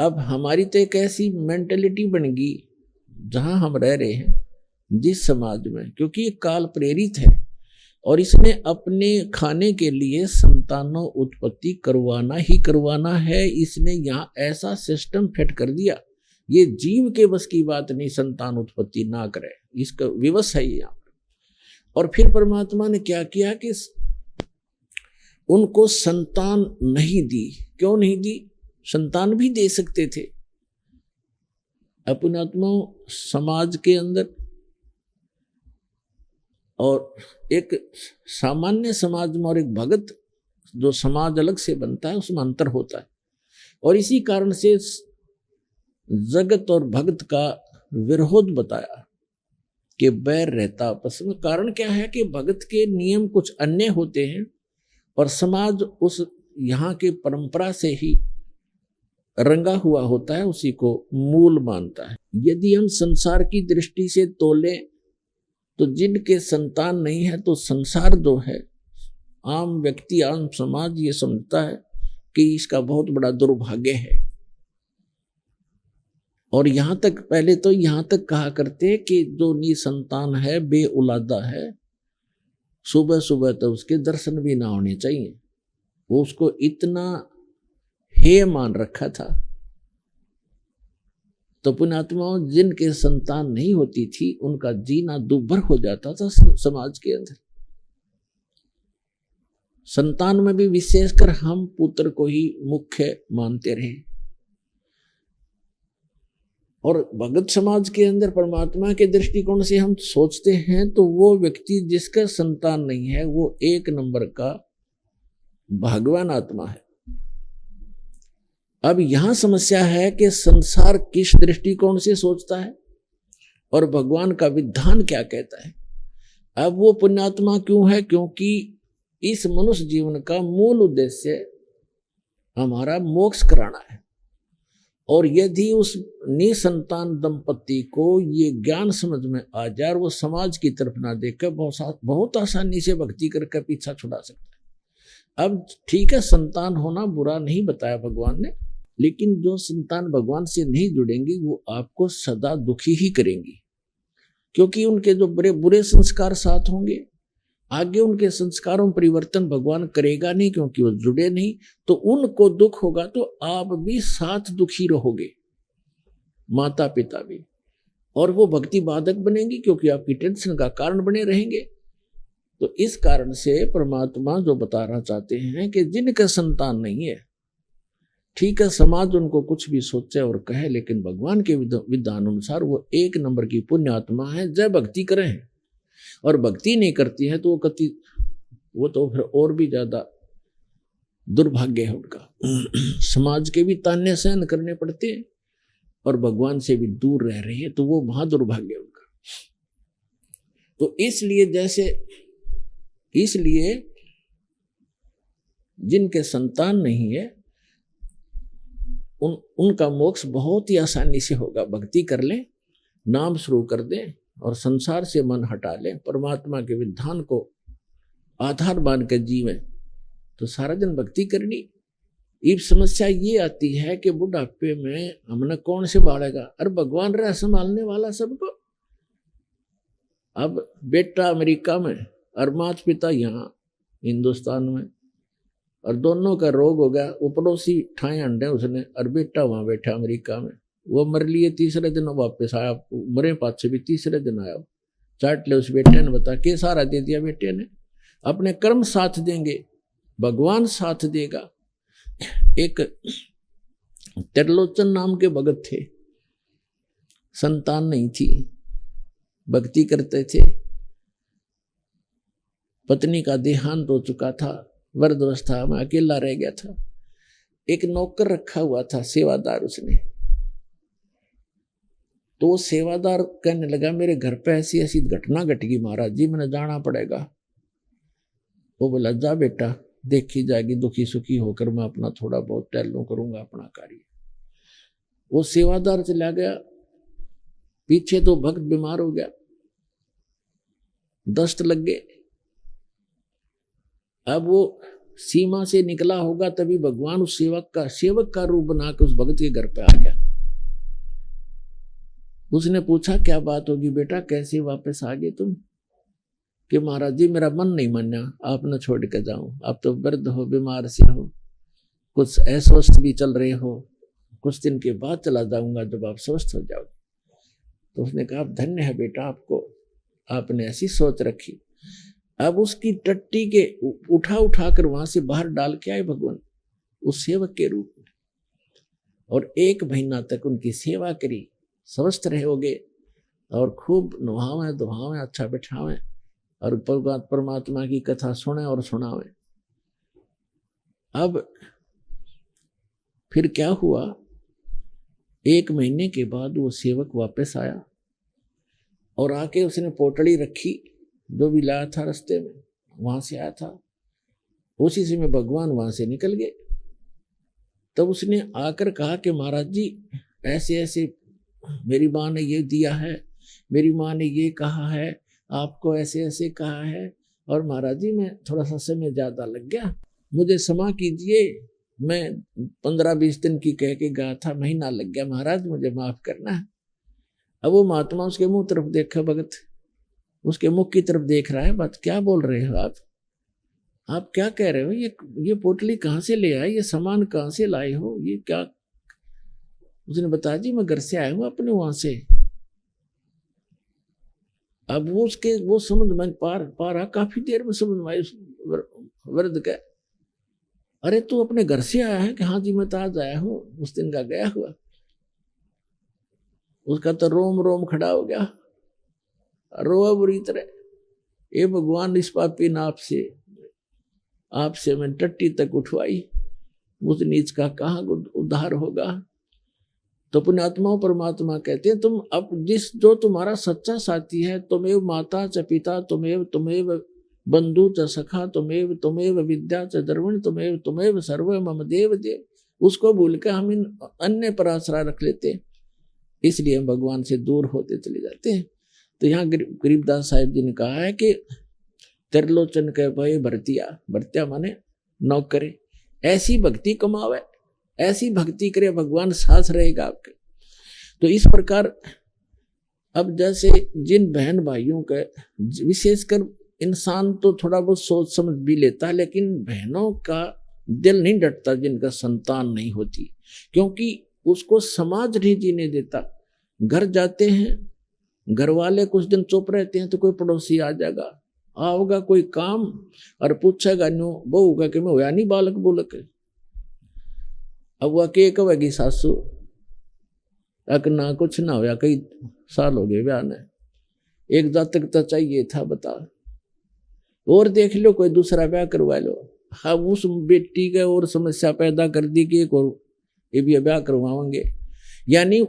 अब हमारी तो एक ऐसी मेंटेलिटी बन गई जहां हम रह रहे हैं जिस समाज में, क्योंकि ये काल प्रेरित है और इसने अपने खाने के लिए संतानों उत्पत्ति करवाना ही करवाना है। इसने यहाँ ऐसा सिस्टम फिट कर दिया, ये जीव के बस की बात नहीं संतान उत्पत्ति ना करे, इसका विवश है यहाँ। और फिर परमात्मा ने क्या किया कि उनको संतान नहीं दी। क्यों नहीं दी? संतान भी दे सकते थे। अपनात्मा समाज के अंदर और एक सामान्य समाज में और एक भगत जो समाज अलग से बनता है उसमें अंतर होता है। और इसी कारण से जगत और भगत का विरोध बताया कि बैर रहता आपस में। कारण क्या है कि भगत के नियम कुछ अन्य होते हैं और समाज उस यहाँ की परंपरा से ही रंगा हुआ होता है, उसी को मूल मानता है। यदि हम संसार की दृष्टि से तोलें तो जिनके संतान नहीं है तो संसार जो है, आम व्यक्ति आम समाज ये समझता है कि इसका बहुत बड़ा दुर्भाग्य है। और यहाँ तक पहले तो यहाँ तक कहा करते कि जो निसंतान है, बे औलादा है, सुबह सुबह तो उसके दर्शन भी ना होने चाहिए। वो उसको इतना हेय मान रखा था। तो पुण्यात्माओं जिनके संतान नहीं होती थी उनका जीना दुर्भर हो जाता था समाज के अंदर। संतान में भी विशेषकर हम पुत्र को ही मुख्य मानते रहे। और भगत समाज के अंदर परमात्मा के दृष्टिकोण से हम सोचते हैं तो वो व्यक्ति जिसका संतान नहीं है वो एक नंबर का भगवान आत्मा है। अब यहां समस्या है कि संसार किस दृष्टिकोण से सोचता है और भगवान का विधान क्या कहता है। अब वो पुण्यात्मा क्यों है? क्योंकि इस मनुष्य जीवन का मूल उद्देश्य हमारा मोक्ष कराना है। और यदि उस निसंतान दंपति को ये ज्ञान समझ में आ जाए और वो समाज की तरफ ना देखकर बहुत आसानी से भक्ति करके पीछा छुड़ा सकता है। अब ठीक है, संतान होना बुरा नहीं बताया भगवान ने, लेकिन जो संतान भगवान से नहीं जुड़ेंगी वो आपको सदा दुखी ही करेंगी, क्योंकि उनके जो बुरे बुरे संस्कार साथ होंगे। आगे उनके संस्कारों में परिवर्तन भगवान करेगा नहीं, क्योंकि वो जुड़े नहीं। तो उनको दुख होगा तो आप भी साथ दुखी रहोगे, माता पिता भी, और वो भक्ति बाधक बनेंगी क्योंकि आपकी टेंशन का कारण बने रहेंगे। तो इस कारण से परमात्मा जो बताना चाहते हैं कि जिनका संतान नहीं है, ठीक है समाज उनको कुछ भी सोचे और कहे, लेकिन भगवान के विधान अनुसार वो एक नंबर की पुण्य आत्मा है। जय भक्ति करें, और भक्ति नहीं करती है तो वो तो फिर और भी ज्यादा दुर्भाग्य है उनका। समाज के भी ताने सहन करने पड़ते हैं और भगवान से भी दूर रह रही है, तो वो महा दुर्भाग्य है उनका। तो इसलिए जिनके संतान नहीं है उनका मोक्ष बहुत ही आसानी से होगा। भक्ति कर लें, नाम शुरू कर दें और संसार से मन हटा लें, परमात्मा के विधान को आधार मान कर जीवें, तो सारा दिन भक्ति करनी। अब समस्या ये आती है कि बुढ़ापे में हमने कौन से बाढ़ेगा? अरे भगवान रहा संभालने वाला सबको। अब बेटा अमेरिका में और माता पिता यहाँ हिंदुस्तान में, और दोनों का रोग हो गया। वो पड़ोसी ठाए अंडे उसने, और बेटा वहां बैठा अमेरिका में। वो मर लिए, तीसरे दिन वापस आया, मरे पाछे भी तीसरे दिन आया। चाट ले उस बेटे ने, बता के सारा दे दिया बेटे ने। अपने कर्म साथ देंगे, भगवान साथ देगा। एक त्रिलोचन नाम के भगत थे, संतान नहीं थी, भक्ति करते थे। पत्नी का देहांत हो चुका था, वृद्धावस्था में अकेला रह गया था। एक नौकर रखा हुआ था, सेवादार उसने। तो वो सेवादार कहने लगा मेरे घर पे ऐसी ऐसी घटना घट गई महाराज जी, मैंने जाना पड़ेगा। वो बोला जा बेटा, देखी जाएगी, दुखी सुखी होकर मैं अपना थोड़ा बहुत टहलूं करूंगा अपना कार्य। वो सेवादार चला गया, पीछे तो भक्त बीमार हो गया, दस्त लग गए। अब वो सीमा से निकला होगा तभी भगवान उस सेवक का रूप बना के उस भगत के घर पे आ गया। उसने पूछा क्या बात होगी बेटा, कैसे वापस आ गए तुम? कि महाराज जी मेरा मन नहीं माना, आप न छोड़ के जाऊं, आप तो वृद्ध हो, बीमार से हो, कुछ अस्वस्थ भी चल रहे हो, कुछ दिन के बाद चला जाऊंगा जब आप स्वस्थ हो जाओ। तो उसने कहा धन्य है बेटा आपको, आपने ऐसी सोच रखी। अब उसकी टट्टी के उठा कर वहां से बाहर डाल के आए भगवान उस सेवक के रूप में, और 1 महीना तक उनकी सेवा करी। स्वस्थ रहोगे और खूब नुहावें दुहावें, अच्छा बिठावें और परमात्मा की कथा सुने और सुनावें। अब फिर क्या हुआ, 1 महीने के बाद वो सेवक वापस आया और आके उसने पोटली रखी जो भी लाया था रास्ते में, वहां से आया था। उसी से में भगवान वहां से निकल गए। तब उसने आकर कहा कि महाराज जी ऐसे ऐसे मेरी माँ ने ये दिया है, मेरी माँ ने ये कहा है, आपको ऐसे ऐसे कहा है, और महाराज जी मैं थोड़ा सा समय ज्यादा लग गया, मुझे क्षमा कीजिए, मैं 15-20 दिन की कह के गया था, महीना लग गया महाराज, मुझे माफ करना है। अब वो महात्मा उसके मुंह तरफ देखा, भगत उसके मुख की तरफ देख रहा है। बात क्या बोल रहे हो आप क्या कह रहे हो? ये पोटली कहाँ से ले आए, ये सामान कहाँ से लाए हो, ये क्या? उसने बताया जी मैं घर से आया हूँ अपने वहां से। अब वो समझ में पा रहा, काफी देर में समझ में आई वृद्ध का, अरे तू अपने घर से आया है? कि हाँ जी मैं तो आज आया हूँ, उस दिन का गया हुआ। उसका तो रोम रोम खड़ा हो गया, रोआ बुरी तरह, ये भगवान इस पापी नाप से आपसे मैं टट्टी तक उठवाई, उस नीच का कहाँ उद्धार होगा। तो पुण्यात्माओं परमात्मा कहते हैं तुम अब जो तुम्हारा सच्चा साथी है, तुम्हें माता च पिता, तुम्हें बंधु च सखा, तुम्हें विद्या च द्रविण, तुम्हें सर्व मम देव देव, उसको भूल के हम इन अन्य पर आश्रय रख लेते हैं, इसलिए हम भगवान से दूर होते चले जाते हैं। तो यहाँ गरीबदास साहिब जी ने कहा है कि त्रिलोचन के भय भरतिया माने नौकरे, ऐसी भक्ति कमावे, ऐसी भक्ति करे, भगवान साथ रहेगा आपके। तो इस प्रकार अब जैसे जिन बहन भाइयों का, विशेषकर इंसान तो थोड़ा बहुत सोच समझ भी लेता है, लेकिन बहनों का दिल नहीं डटता जिनका संतान नहीं होती, क्योंकि उसको समाज नहीं जीने देता। घर जाते हैं, घर वाले कुछ दिन चुप रहते हैं तो कोई पड़ोसी आ जाएगा, आओगा कोई काम और पूछेगा न्यू बहू का कि मैं होया नहीं बालक बोलक। अब वह के कहेगी सासू अक ना कुछ ना होया, कई साल हो गए ब्याह ने, एक जातक तो चाहिए था बता, और देख लो कोई दूसरा ब्याह करवा लो। अब उस बेटी के और समस्या पैदा कर दी कि एक और ये भी ब्याह करवाएंगे, यानी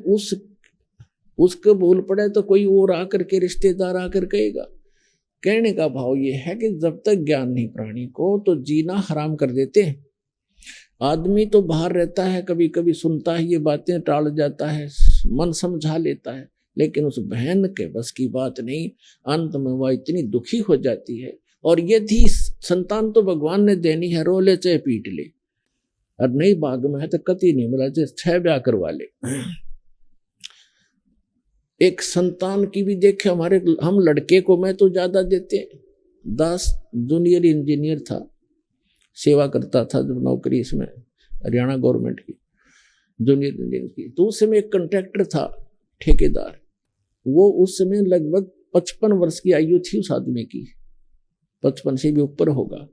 उसको भूल पड़े तो कोई और आकर के रिश्तेदार आकर कहेगा। कहने का भाव ये है कि जब तक ज्ञान नहीं प्राणी को तो जीना हराम कर देते हैं। आदमी तो बाहर रहता है, कभी कभी सुनता है ये बातें, टाल जाता है, मन समझा लेता है, लेकिन उस बहन के बस की बात नहीं। अंत में वह इतनी दुखी हो जाती है, और यदि संतान तो भगवान ने देनी है, रो ले चाहे पीट ले, और नहीं भाग में है तो कति नहीं मिला, चाहे 6 ब्याह करवा ले। एक संतान की भी देखे हम लड़के को मैं तो ज्यादा देते। दास जूनियर इंजीनियर था, सेवा करता था जब नौकरी इसमें हरियाणा गवर्नमेंट की जूनियर इंजीनियर की, तो उस समय एक कॉन्ट्रैक्टर था ठेकेदार, वो उस समय लगभग 55 वर्ष की आयु थी उस आदमी की, 55 से भी ऊपर होगा,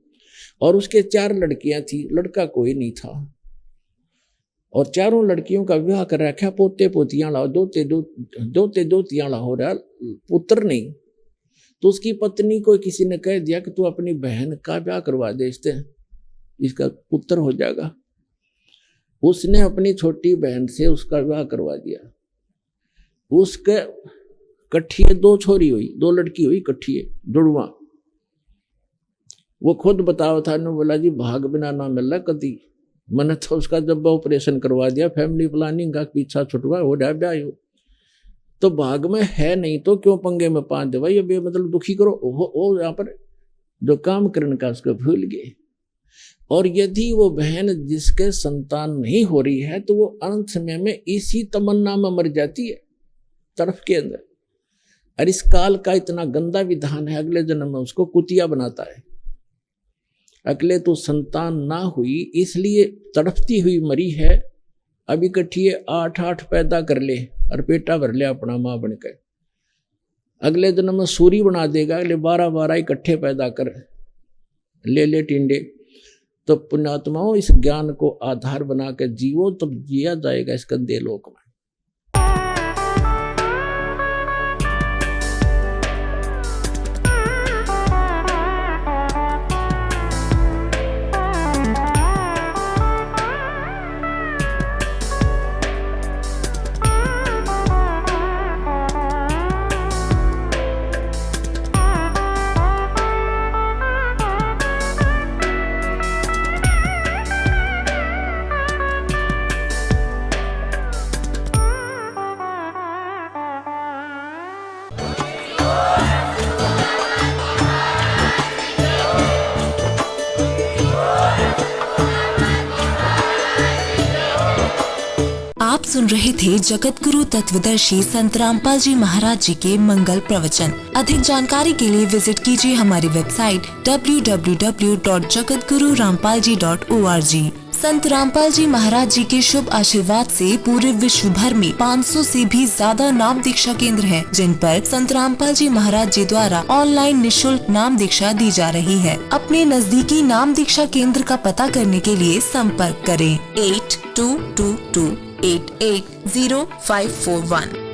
और उसके 4 लड़कियां थी, लड़का कोई नहीं था, और चारों लड़कियों का विवाह कर रखा, पोते पोतियां लाओ, दोते दोतियां लाओ, हो रहा पुत्र नहीं। तो उसकी पत्नी को किसी ने कह दिया कि तू अपनी बहन का ब्याह करवा दे, इसका पुत्र हो जाएगा। उसने अपनी छोटी बहन से उसका विवाह करवा दिया। उसके कट्ठिए 2 छोरी हुई, 2 लड़की हुई कट्ठिए जुड़वा। वो खुद बताओ था, ने बोला जी भाग बिना ना मिला कदी, मैंने तो उसका जब ऑपरेशन करवा दिया, फैमिली प्लानिंग का पीछा छुटवा हो जाए ब्याह, तो भाग में है नहीं तो क्यों पंगे में पांच दे भाई, मतलब दुखी करो। वो यहाँ पर जो काम करने का उसको भूल गए। और यदि वो बहन जिसके संतान नहीं हो रही है तो वो अनंत समय में इसी तमन्ना में मर जाती है तड़फ के अंदर। और इस काल का इतना गंदा विधान है, अगले जन्म में उसको कुतिया बनाता है। अगले तो संतान ना हुई इसलिए तड़फती हुई मरी है, अब इकट्ठी 8-8 पैदा कर ले और पेटा भर ले अपना माँ बनकर। अगले जन्म में सूरी बना देगा, अगले 12-12 इकट्ठे पैदा कर ले टिंडे। तो पुण्यात्माओं, इस ज्ञान को आधार बना कर जीवो तब जिया जाएगा इस गंदे लोक में। आप सुन रहे थे जगत गुरु तत्वदर्शी संत रामपाल जी महाराज जी के मंगल प्रवचन। अधिक जानकारी के लिए विजिट कीजिए हमारी वेबसाइट www.jagatgururampalji.org। संत रामपाल जी महाराज जी के शुभ आशीर्वाद से पूरे विश्व भर में 500 से भी ज्यादा नाम दीक्षा केंद्र हैं, जिन पर संत रामपाल जी महाराज जी द्वारा ऑनलाइन निशुल्क नाम दीक्षा दी जा रही है। अपने नजदीकी नाम दीक्षा केंद्र का पता करने के लिए संपर्क करें 8222880541।